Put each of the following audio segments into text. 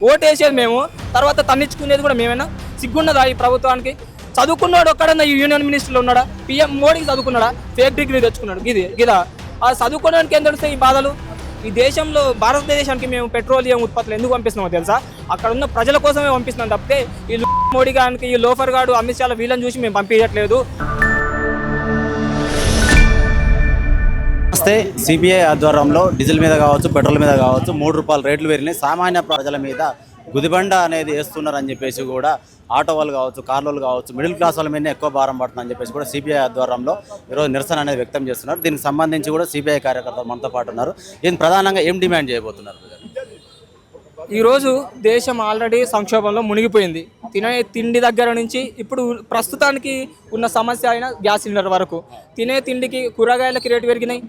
ఓటేసేది మేము, తర్వాత తన్నించుకునేది కూడా మేమేనా? సిగ్గున్నదా ఈ ప్రభుత్వానికి? చదువుకున్నాడు ఒక్కడన్నా ఈ యూనియన్ మినిస్టర్లో ఉన్నాడా? పిఎం మోడీకి చదువుకున్నాడా? ఫేక్ డిగ్రీ తెచ్చుకున్నాడు గిదా. ఆ చదువుకోవడానికి ఏం తెలుస్తాయి ఈ బాధలు? ఈ దేశంలో భారతదేశానికి మేము పెట్రోలియం ఉత్పత్తులు ఎందుకు పంపిస్తున్నామో తెలుసా? అక్కడ ఉన్న ప్రజల కోసమే పంపిస్తున్నాం తప్పితే ఈ మోడీ గారికి, ఈ లోఫర్ గాడు, అమిత్ షా వీళ్ళని చూసి మేము పంపించట్లేదు. నమస్తే. సిపిఐ ఆధ్వర్యంలో డీజిల్ మీద కావచ్చు, పెట్రోల్ మీద కావచ్చు 3 రూపాయల రేట్లు పెరిగినాయి. సామాన్య ప్రజల మీద గుదిబండ అనేది వేస్తున్నారని చెప్పేసి కూడా ఆటో వాళ్ళు కావచ్చు, కార్లు కావచ్చు, మిడిల్ క్లాస్ వాళ్ళ మీద ఎక్కువ భారం పడుతుందని చెప్పేసి కూడా సిపిఐ ఆధ్వర్యంలో ఈరోజు నిరసన అనేది వ్యక్తం చేస్తున్నారు. దీనికి సంబంధించి కూడా సిపిఐ కార్యకర్తలు మనతో పాటు ఉన్నారు. దీన్ని ప్రధానంగా ఏం డిమాండ్ చేయబోతున్నారు? ఈరోజు దేశం ఆల్రెడీ సంక్షోభంలో మునిగిపోయింది. తినే తిండి దగ్గర నుంచి ఇప్పుడు ప్రస్తుతానికి ఉన్న సమస్య అయిన గ్యాస్ సిలిండర్ వరకు, తినే తిండికి, కూరగాయలకి రేటు పెరిగినాయి,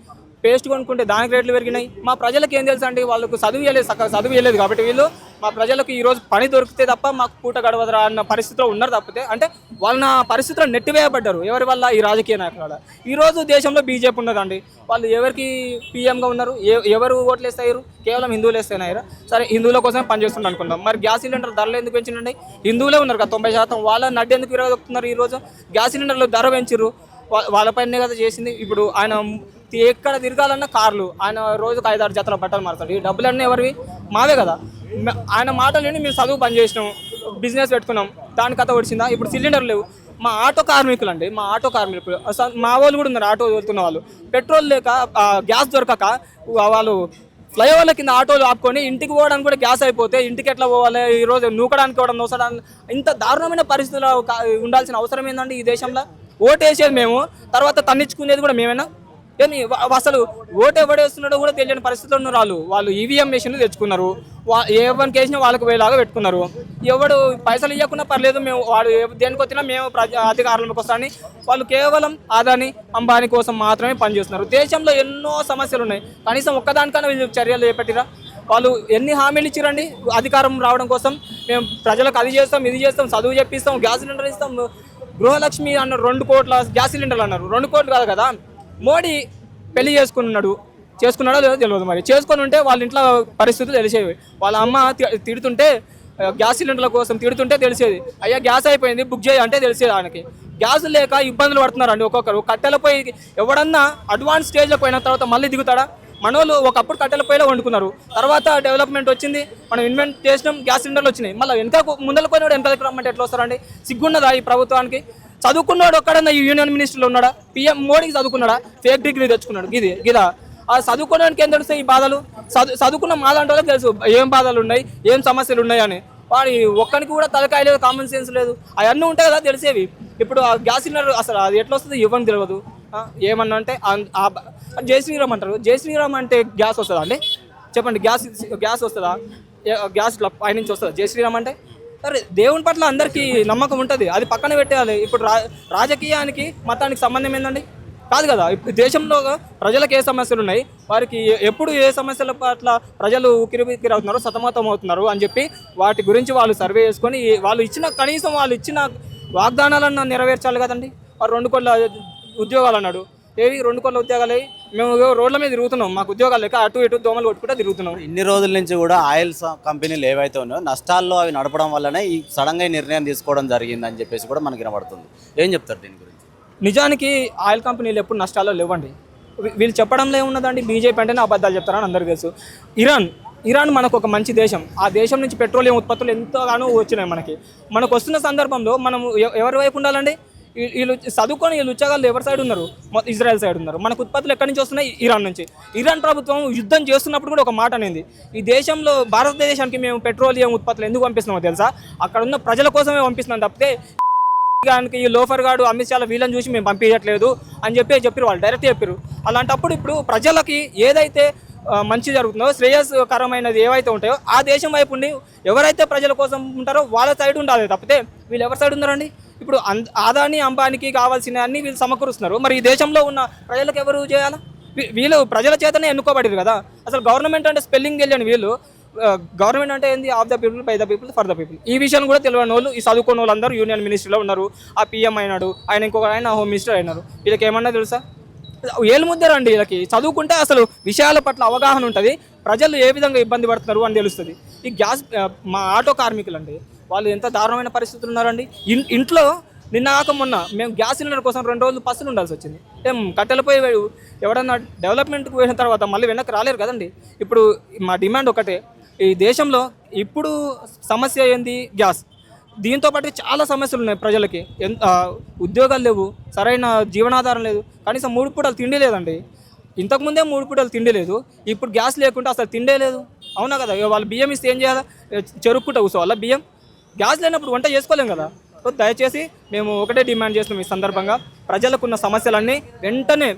పేస్ట్ కొనుక్కుంటే దానికి రేట్లు పెరిగినాయి. మా ప్రజలకు ఏం తెలుసు అండి? వాళ్ళకు చదువు ఇవ్వలేదు కాబట్టి వీళ్ళు మా ప్రజలకు ఈరోజు పని దొరికితే తప్ప మాకు పూట గడవదరా అన్న పరిస్థితిలో ఉన్నారు. తప్పితే అంటే వాళ్ళ పరిస్థితిలో నెట్టివేయబడ్డారు. ఎవరి వల్ల? ఈ రాజకీయ నాయకుల వల్ల. ఈరోజు దేశంలో బీజేపీ ఉన్నదండి. వాళ్ళు ఎవరికి పీఎంగా ఉన్నారు? ఎవరు ఓట్లు వేస్తాయి? కేవలం హిందువులు వేస్తేనాయరా? సరే, హిందువుల కోసం పనిచేస్తున్నారు అనుకుందాం. మరి గ్యాస్ సిలిండర్ ధరలు ఎందుకు పెంచిండండి? హిందువులే ఉన్నారు కదా 90%. వాళ్ళ నడ్డి ఎందుకు విరగదొక్కుతున్నారు? ఈరోజు గ్యాస్ సిలిండర్లు ధర పెంచిర్రు, వాళ్ళపైనే కదా చేసింది. ఇప్పుడు ఆయన ఎక్కడ తిరగాలన్నా కార్లు, ఆయన రోజుకు 5-6 జతల బట్టలు మారుతాడు. ఈ డబ్బులన్నీ ఎవరివి? మావే కదా. ఆయన మాటలు విని మేము చదువు పని చేసినాం, బిజినెస్ పెట్టుకున్నాం, దాని కథ వచ్చిందా? ఇప్పుడు సిలిండర్ లేవు. మా ఆటో కార్మికులు అండి, మా మా వాళ్ళు కూడా ఉన్నారు, ఆటో వెళ్తున్న వాళ్ళు. పెట్రోల్ లేక, గ్యాస్ దొరకక వాళ్ళు ఫ్లైఓవర్ల కింద ఆటోలు ఆపుకొని ఇంటికి పోవడానికి కూడా గ్యాస్ అయిపోతే ఇంటికి ఎట్లా పోవాలి? ఈరోజు నూకడానికి కూడా నూసడానికి ఇంత దారుణమైన పరిస్థితుల్లో ఉండాల్సిన అవసరం ఏందండి ఈ దేశంలో? ఓటేసేది మేము, తర్వాత తన్నించుకునేది కూడా మేమేనా? కానీ అసలు ఓటు ఎవడేస్తున్నాడో కూడా తెలియని పరిస్థితుల్లో ఉన్నారు వాళ్ళు. ఈవీఎం మెషిన్లు తెచ్చుకున్నారు, ఎవరికి వేసినా వాళ్ళకి వేలాగా పెట్టుకున్నారు. ఎవడు పైసలు ఇవ్వకుండా పర్లేదు, మేము వాడు దేనికి వచ్చినా మేము అధికారంలోకి వస్తామని వాళ్ళు కేవలం అదాని, అంబానీ కోసం మాత్రమే పనిచేస్తున్నారు. దేశంలో ఎన్నో సమస్యలు ఉన్నాయి, కనీసం ఒక్కదానికన్నా వీళ్ళు చర్యలు చేపట్టిరా? వాళ్ళు ఎన్ని హామీలు ఇచ్చారండి అధికారం రావడం కోసం? మేము ప్రజలకు అది చేస్తాం, ఇది చేస్తాం, చదువు చెప్పిస్తాం, గ్యాస్ సిలిండర్ ఇస్తాం, గృహలక్ష్మి అన్నారు, 2 కోట్ల గ్యాస్ సిలిండర్లు అన్నారు. 2 కోట్లు కాదు కదా. మోడీ పెళ్లి చేసుకున్నాడో లేదో తెలియదు. మరి చేసుకొని ఉంటే వాళ్ళ ఇంట్లో పరిస్థితులు తెలిసేవి. వాళ్ళ అమ్మ తిడుతుంటే, గ్యాస్ సిలిండర్ల కోసం తిడుతుంటే తెలిసేది. అయ్యా గ్యాస్ అయిపోయింది, బుక్ చేయ అంటే తెలిసేది. ఆయనకి గ్యాస్ లేక ఇబ్బందులు పడుతున్నారండి ఒక్కొక్కరు. కట్టెల పొయ్యి ఎవడన్నా అడ్వాన్స్ స్టేజ్లో పోయిన తర్వాత మళ్ళీ దిగుతాడా? మనోళ్ళు ఒకప్పుడు కట్టెల పొయ్యిలో వండుకున్నారు, తర్వాత డెవలప్మెంట్ వచ్చింది, మనం ఇన్వెంట్ చేసినాం, గ్యాస్ సిలిండర్లు వచ్చినాయి. మళ్ళీ ముందర పోయినాడు వెనకాల రమ్మంటే ఎట్లా వస్తారండి? సిగ్గున్నదా ఈ ప్రభుత్వానికి? చదువుకున్నాడు ఒక్కడన్నా ఈ యూనియన్ మినిస్టర్లో ఉన్నాడా? పిఎం మోడీకి చదువుకున్నాడా? ఫేక్ డిగ్రీ తెచ్చుకున్నాడు గిదా. ఆ చదువుకోవడానికి ఏం తెలుస్తాయి ఈ బాధలు? చదువుకున్న మాలాంటి వాళ్ళకి తెలుసు ఏం బాధలు ఉన్నాయి, ఏం సమస్యలు ఉన్నాయి అని. వాడి ఒక్కరికి కూడా తలకాయ లేదు, కామన్ సెన్స్ లేదు. అవన్నీ ఉంటాయి కదా తెలిసేవి. ఇప్పుడు ఆ గ్యాస్ సిలిండర్ అసలు అది ఎట్లా వస్తుంది ఇవ్వని తెలియదు. ఏమన్నా అంటే జై శ్రీరామ్ అంటారు. జై శ్రీరామ్ అంటే గ్యాస్ వస్తుందా అండి? చెప్పండి, గ్యాస్ వస్తుందా? గ్యాస్ పైనుంచి వస్తుందా జై శ్రీరామ్ అంటే? సరే, దేవుని పట్ల అందరికీ నమ్మకం ఉంటుంది, అది పక్కన పెట్టేయాలి. ఇప్పుడు రాజకీయానికి మతానికి సంబంధం ఏందండి? కాదు కదా. ఇప్పుడు దేశంలో ప్రజలకు ఏ సమస్యలు ఉన్నాయి, వారికి ఎప్పుడు ఏ సమస్యల పట్ల ప్రజలు ఉక్కిరిబిక్కిరి అవుతున్నారు, సతమతం అవుతున్నారు అని చెప్పి వాటి గురించి వాళ్ళు సర్వే చేసుకొని కనీసం వాళ్ళు ఇచ్చిన వాగ్దానాలన్నా నెరవేర్చాలి కదండి. వారు 2 కోట్ల ఉద్యోగాలు అన్నాడు. ఏవి 2 కోట్ల ఉద్యోగాలు? మేము రోడ్ల మీద తిరుగుతున్నాం, మాకు ఉద్యోగాలు లేక అటు ఇటు దోమలు కొట్టుకుంటూ తిరుగుతున్నాం. ఇన్ని రోజుల నుంచి కూడా ఆయిల్ కంపెనీలు ఏవైతే ఉన్నాయో నష్టాల్లో అవి నడపడం వల్లనే ఈ సడన్గా నిర్ణయం తీసుకోవడం జరిగిందని చెప్పేసి కూడా మనకి వినబడుతుంది. ఏం చెప్తారు దీని గురించి? నిజానికి ఆయిల్ కంపెనీలు ఎప్పుడు నష్టాల్లో లేవండి. వీళ్ళు చెప్పడంలో ఏమున్నదండి? బీజేపీ అంటేనే అబద్ధాలు చెప్తారని అందరికీ తెలుసు. ఇరాన్ మనకు ఒక మంచి దేశం. ఆ దేశం నుంచి పెట్రోలియం ఉత్పత్తులు ఎంతగానో వచ్చినాయి. మనకు వస్తున్న సందర్భంలో మనం ఎవరి వైపు ఉండాలండి? వీళ్ళు చదువుకొని వీళ్ళు ఉద్యోగాలు ఎవరి సైడ్ ఉన్నారు? ఇజ్రాయెల్ సైడ్ ఉన్నారు. మనకు ఉత్పత్తులు ఎక్కడి నుంచి వస్తున్నాయి? ఇరాన్ నుంచి. ఇరాన్ ప్రభుత్వం యుద్ధం చేస్తున్నప్పుడు కూడా ఒక మాట అనేది, ఈ దేశంలో భారతదేశానికి మేము పెట్రోలియం ఉత్పత్తులు ఎందుకు పంపిస్తున్నామో తెలుసా? అక్కడ ఉన్న ప్రజల కోసమే పంపిస్తున్నాం తప్పితే ఈ లోఫర్ గాడు, అమిత్ షా వీళ్ళని చూసి మేము పంపించట్లేదు అని చెప్పారు. వాళ్ళు డైరెక్ట్ చెప్పారు. అలాంటప్పుడు ఇప్పుడు ప్రజలకి ఏదైతే మంచి జరుగుతుందో, శ్రేయస్కరమైనది ఏవైతే ఉంటాయో ఆ దేశం వైపు ఉండి ఎవరైతే ప్రజల కోసం ఉంటారో వాళ్ళ సైడ్ ఉండాలి తప్పితే వీళ్ళు ఎవరి సైడ్ ఉన్నారండి? ఇప్పుడు అదాని, అంబానీకి కావాల్సిన అన్ని వీళ్ళు సమకూరుస్తున్నారు. మరి ఈ దేశంలో ఉన్న ప్రజలకు ఎవరు చేయాలా? వీళ్ళు ప్రజల చేతనే ఎన్నుకోబడేది కదా. అసలు గవర్నమెంట్ అంటే స్పెల్లింగ్ తెలియని వీళ్ళు, గవర్నమెంట్ అంటే ఏంది? Of the people, by the people, for the people. ఈ విషయాన్ని కూడా తెలియని వాళ్ళు, ఈ చదువుకున్న వాళ్ళందరూ యూనియన్ మినిస్టర్లో ఉన్నారు. ఆ పిఎం అయినాడు, ఆయన ఇంకొక ఆయన హోమ్ మినిస్టర్ అయినారు. వీళ్ళకి ఏమన్నా తెలుసా? ఏలుముద్దరండి వీళ్ళకి. చదువుకుంటే అసలు విషయాల పట్ల అవగాహన ఉంటుంది, ప్రజలు ఏ విధంగా ఇబ్బంది పడుతున్నారు అని తెలుస్తుంది. ఈ గ్యాస్ మా ఆటో కార్మికులు అండి, వాళ్ళు ఎంత దారుణమైన పరిస్థితులు ఉన్నారండి. ఇంట్లో నిన్న కాక మొన్న మేము గ్యాస్ సిలిండర్ కోసం 2 రోజులు పస్తులు ఉండాల్సి వచ్చింది. కట్టెలపై ఎవడన్నా డెవలప్మెంట్కి పోయిన తర్వాత మళ్ళీ వెనక్కి రాలేరు కదండి. ఇప్పుడు మా డిమాండ్ ఒకటే, ఈ దేశంలో ఇప్పుడు సమస్య ఏంది గ్యాస్. దీంతో పాటు చాలా సమస్యలు ఉన్నాయి ప్రజలకి. ఉద్యోగాలు లేవు, సరైన జీవనాధారం లేదు, కనీసం 3 పూటలు తిండి లేదండి. ఇంతకుముందే 3 పూటలు తిండి లేదు, ఇప్పుడు గ్యాస్ లేకుంటే అసలు తిండే లేదు. అవునా కదా? వాళ్ళు బియ్యం ఇస్తే ఏం చేయాలి? చెరుక్కుంట కూర్చోవాలా బియ్యం? గ్యాస్ లేనప్పుడు వంట చేసుకోలేం కదా. సో దయచేసి మేము ఒకటే డిమాండ్ చేస్తున్నాం, ఈ సందర్భంగా ప్రజలకున్న సమస్యలన్నీ వెంటనే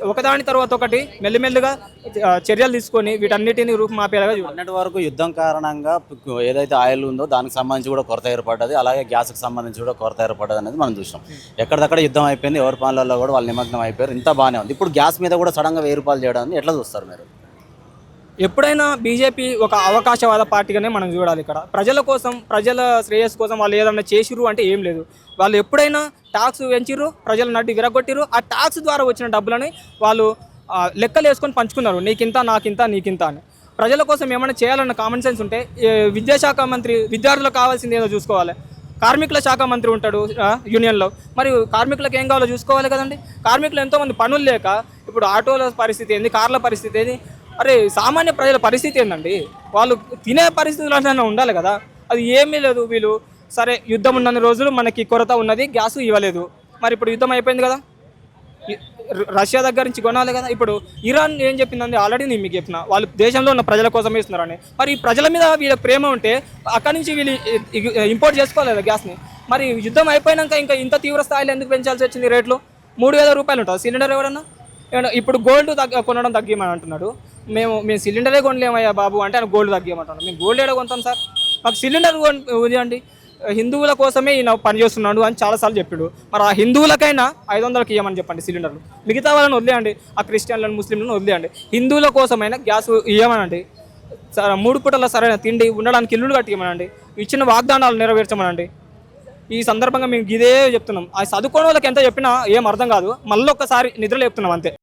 ఒకదాని తర్వాత ఒకటి మెల్లిమెల్లిగా చర్యలు తీసుకొని వీటన్నిటిని రూపుమాపేలాగా చూడాలి. అన్నటి వరకు యుద్ధం కారణంగా ఏదైతే ఆయిల్ ఉందో దానికి సంబంధించి కూడా కొరత ఏర్పడ్డది, అలాగే గ్యాస్కి సంబంధించి కూడా కొరత ఏర్పడ్డది అనేది మనం చూసాం. ఎక్కడిదక్కడ యుద్ధం అయిపోయింది, ఎవరి పనులలో కూడా వాళ్ళు నిమగ్నం అయిపోయారు, ఇంత బాగానే ఉంది. ఇప్పుడు గ్యాస్ మీద కూడా సడన్గా 1000 రూపాయలు చేయడాన్ని ఎట్లా చూస్తారు మీరు? ఎప్పుడైనా బీజేపీ ఒక అవకాశవాద పార్టీగానే మనం చూడాలి. ఇక్కడ ప్రజల కోసం, ప్రజల శ్రేయస్సు కోసం వాళ్ళు ఏదన్నా చేసిర్రు అంటే ఏం లేదు. వాళ్ళు ఎప్పుడైనా ట్యాక్స్ పెంచిర్రు, ప్రజల నడ్డి విరగొట్టిర్రు, ఆ ట్యాక్స్ ద్వారా వచ్చిన డబ్బులని వాళ్ళు లెక్కలు వేసుకొని పంచుకున్నారు, నీకింత నాకింత నీకింత అని. ప్రజల కోసం ఏమైనా చేయాలన్న కామన్ సెన్స్ ఉంటే విద్యాశాఖ మంత్రి విద్యార్థులకు కావాల్సింది ఏదో చూసుకోవాలి. కార్మికుల శాఖ మంత్రి ఉంటాడు యూనియన్లో, మరి కార్మికులకు ఏం కావాలో చూసుకోవాలి కదండి. కార్మికులు ఎంతోమంది పనులు లేక ఇప్పుడు ఆటోల పరిస్థితి ఏంది, కార్ల పరిస్థితి ఏంది, అరే సామాన్య ప్రజల పరిస్థితి ఏందండి? వాళ్ళు తినే పరిస్థితులు ఉండాలి కదా, అది ఏమీ లేదు. వీళ్ళు సరే యుద్ధం ఉన్న రోజులు మనకి కొరత ఉన్నది, గ్యాస్ ఇవ్వలేదు, మరి ఇప్పుడు యుద్ధం అయిపోయింది కదా, రష్యా దగ్గర నుంచి కొనాలి కదా. ఇప్పుడు ఇరాన్ ఏం చెప్పిందండి, ఆల్రెడీ నేను మీకు చెప్పిన, వాళ్ళు దేశంలో ఉన్న ప్రజల కోసమే ఇస్తున్నారని. మరి ఈ ప్రజల మీద వీళ్ళ ప్రేమ ఉంటే అక్కడి నుంచి వీళ్ళు ఇంపోర్ట్ చేసుకోలేదు గ్యాస్ని. మరి యుద్ధం అయిపోయినాక ఇంకా ఇంత తీవ్ర స్థాయిలో ఎందుకు పెంచాల్సి వచ్చింది రేట్లు? 3000 రూపాయలు ఉంటుంది సిలిండర్. ఎవరన్నా ఇప్పుడు గోల్డ్ కొనడం తగ్గిమని అంటున్నాడు. మేము సిలిండరే కొనలేమయ్యా బాబు అంటే ఆయన గోల్డ్ తగ్గియమంటున్నాడు. మేము గోల్డ్ ఏడ కొంటాం సార్, మాకు సిలిండర్ అండి. హిందువుల కోసమే ఈయన పనిచేస్తున్నాడు అని చాలాసార్లు చెప్పాడు. మరి ఆ హిందువులకైనా 500కి ఇవ్వమని చెప్పండి సిలిండర్లు, మిగతా వాళ్ళని వదిలేయండి, ఆ క్రిస్టియన్లను ముస్లింలను వదిలేయండి, హిందువుల కోసమైనా గ్యాస్ ఇవ్వమనండి. 3 పూటల సరైన తిండి, ఉండడానికి ఇల్లులు కట్టియమనండి, ఇచ్చిన వాగ్దానాలు నెరవేర్చమనండి. ఈ సందర్భంగా మేము ఇదే చెప్తున్నాం. ఆ చదువుకోని వాళ్ళకి ఎంత చెప్పినా ఏం అర్థం కాదు, మళ్ళీ ఒక్కసారి నిద్రలు చెప్తున్నాం అంతే.